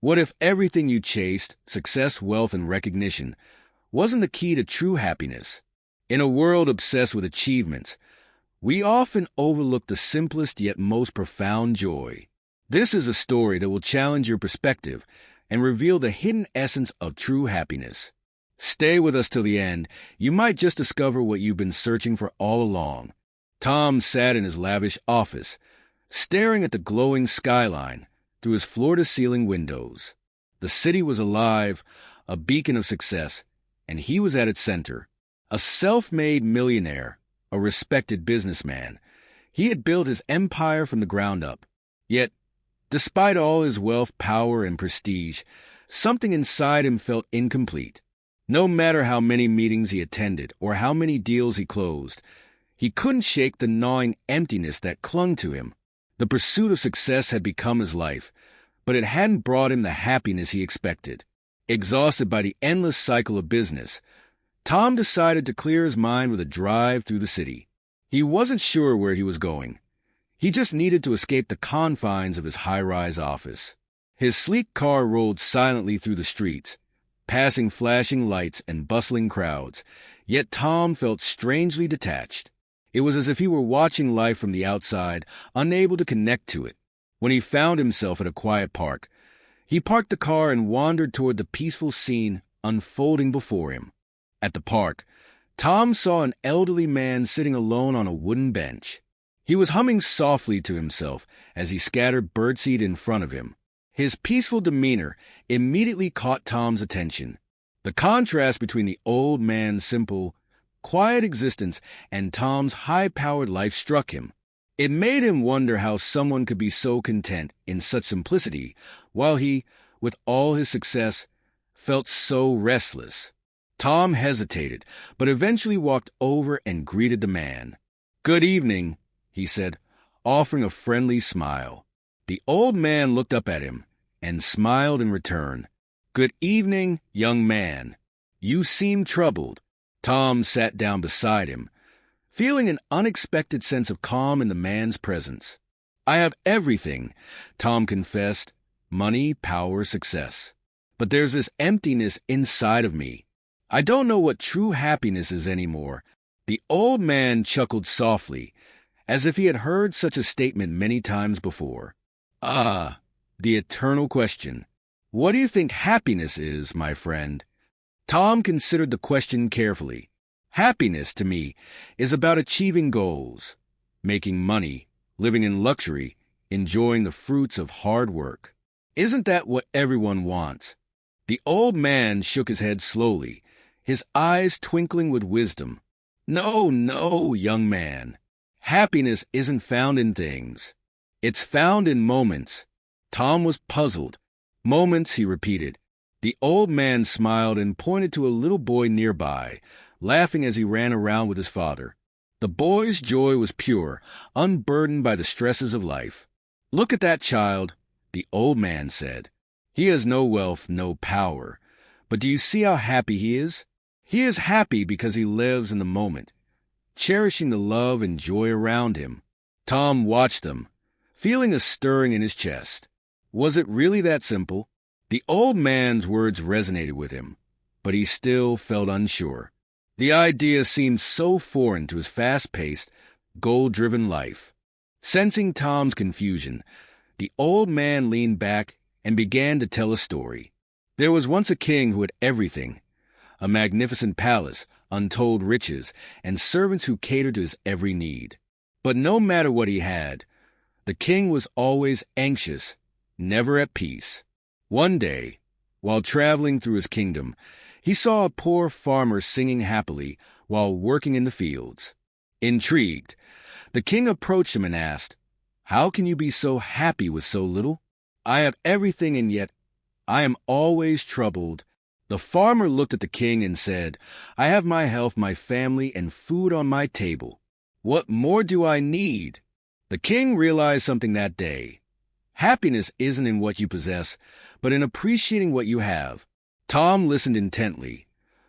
What if everything you chased, success, wealth, and recognition, wasn't the key to true happiness? In a world obsessed with achievements, we often overlook the simplest yet most profound joy. This is a story that will challenge your perspective and reveal the hidden essence of true happiness. Stay with us till the end. You might just discover what you've been searching for all along. Tom sat in his lavish office, staring at the glowing skyline through his floor-to-ceiling windows. The city was alive, a beacon of success, and he was at its center. A self-made millionaire, a respected businessman, he had built his empire from the ground up. Yet, despite all his wealth, power, and prestige, something inside him felt incomplete. No matter how many meetings he attended or how many deals he closed, he couldn't shake the gnawing emptiness that clung to him. The pursuit of success had become his life, but it hadn't brought him the happiness he expected. Exhausted by the endless cycle of business, Tom decided to clear his mind with a drive through the city. He wasn't sure where he was going. He just needed to escape the confines of his high-rise office. His sleek car rolled silently through the streets, passing flashing lights and bustling crowds, yet Tom felt strangely detached. It was as if he were watching life from the outside, unable to connect to it. When he found himself at a quiet park, he parked the car and wandered toward the peaceful scene unfolding before him. At the park, Tom saw an elderly man sitting alone on a wooden bench. He was humming softly to himself as he scattered birdseed in front of him. His peaceful demeanor immediately caught Tom's attention. The contrast between the old man's simple, quiet existence and Tom's high-powered life struck him. It made him wonder how someone could be so content in such simplicity, while he, with all his success, felt so restless. Tom hesitated, but eventually walked over and greeted the man. "Good evening," he said, offering a friendly smile. The old man looked up at him and smiled in return. "Good evening, young man. You seem troubled." Tom sat down beside him, feeling an unexpected sense of calm in the man's presence. "I have everything," Tom confessed, "money, power, success. But there's this emptiness inside of me. I don't know what true happiness is anymore." The old man chuckled softly, as if he had heard such a statement many times before. "Ah, the eternal question. What do you think happiness is, my friend?" Tom considered the question carefully. "Happiness, to me, is about achieving goals, making money, living in luxury, enjoying the fruits of hard work. Isn't that what everyone wants?" The old man shook his head slowly, his eyes twinkling with wisdom. "No, no, young man. Happiness isn't found in things. It's found in moments." Tom was puzzled. "Moments," he repeated. The old man smiled and pointed to a little boy nearby, laughing as he ran around with his father. The boy's joy was pure, unburdened by the stresses of life. "Look at that child," the old man said. "He has no wealth, no power. But do you see how happy he is? He is happy because he lives in the moment, cherishing the love and joy around him." Tom watched them, feeling a stirring in his chest. Was it really that simple? The old man's words resonated with him, but he still felt unsure. The idea seemed so foreign to his fast-paced, goal-driven life. Sensing Tom's confusion, the old man leaned back and began to tell a story. There was once a king who had everything: a magnificent palace, untold riches, and servants who catered to his every need. But no matter what he had, the king was always anxious, never at peace. One day, while traveling through his kingdom, he saw a poor farmer singing happily while working in the fields. Intrigued, the king approached him and asked, "How can you be so happy with so little? I have everything, and yet I am always troubled." The farmer looked at the king and said, "I have my health, my family, and food on my table. What more do I need?" The king realized something that day. Happiness isn't in what you possess, but in appreciating what you have. Tom listened intently,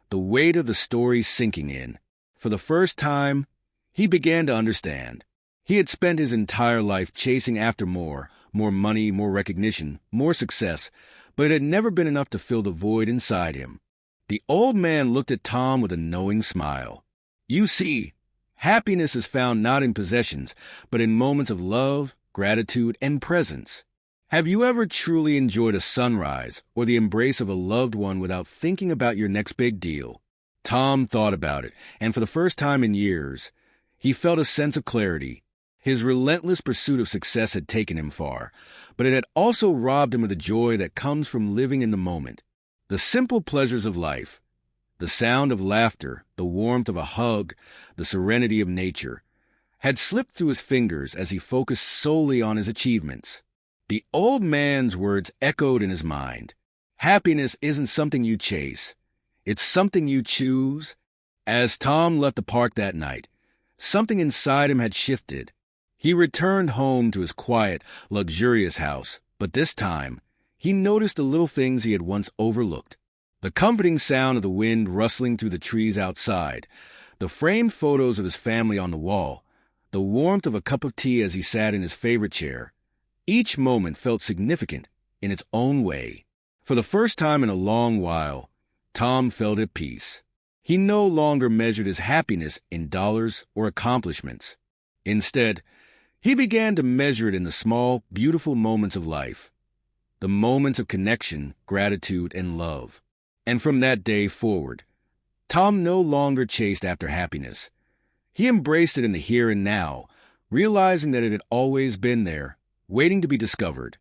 the weight of the story sinking in. For the first time, he began to understand. He had spent his entire life chasing after more money, more recognition, more success, but it had never been enough to fill the void inside him. The old man looked at Tom with a knowing smile. You see, happiness is found not in possessions, but in moments of love, gratitude, and presence. Have you ever truly enjoyed a sunrise or the embrace of a loved one without thinking about your next big deal? Tom thought about it, and for the first time in years, he felt a sense of clarity. His relentless pursuit of success had taken him far, but it had also robbed him of the joy that comes from living in the moment. The simple pleasures of life, the sound of laughter, the warmth of a hug, the serenity of nature, had slipped through his fingers as he focused solely on his achievements. The old man's words echoed in his mind. Happiness isn't something you chase. It's something you choose. As Tom left the park that night, something inside him had shifted. He returned home to his quiet, luxurious house, but this time, he noticed the little things he had once overlooked. The comforting sound of the wind rustling through the trees outside, the framed photos of his family on the wall, the warmth of a cup of tea as he sat in his favorite chair. Each moment felt significant in its own way. For the first time in a long while, Tom felt at peace. He no longer measured his happiness in dollars or accomplishments. Instead, he began to measure it in the small, beautiful moments of life, the moments of connection, gratitude, and love. And from that day forward, Tom no longer chased after happiness. He embraced it in the here and now, realizing that it had always been there, waiting to be discovered.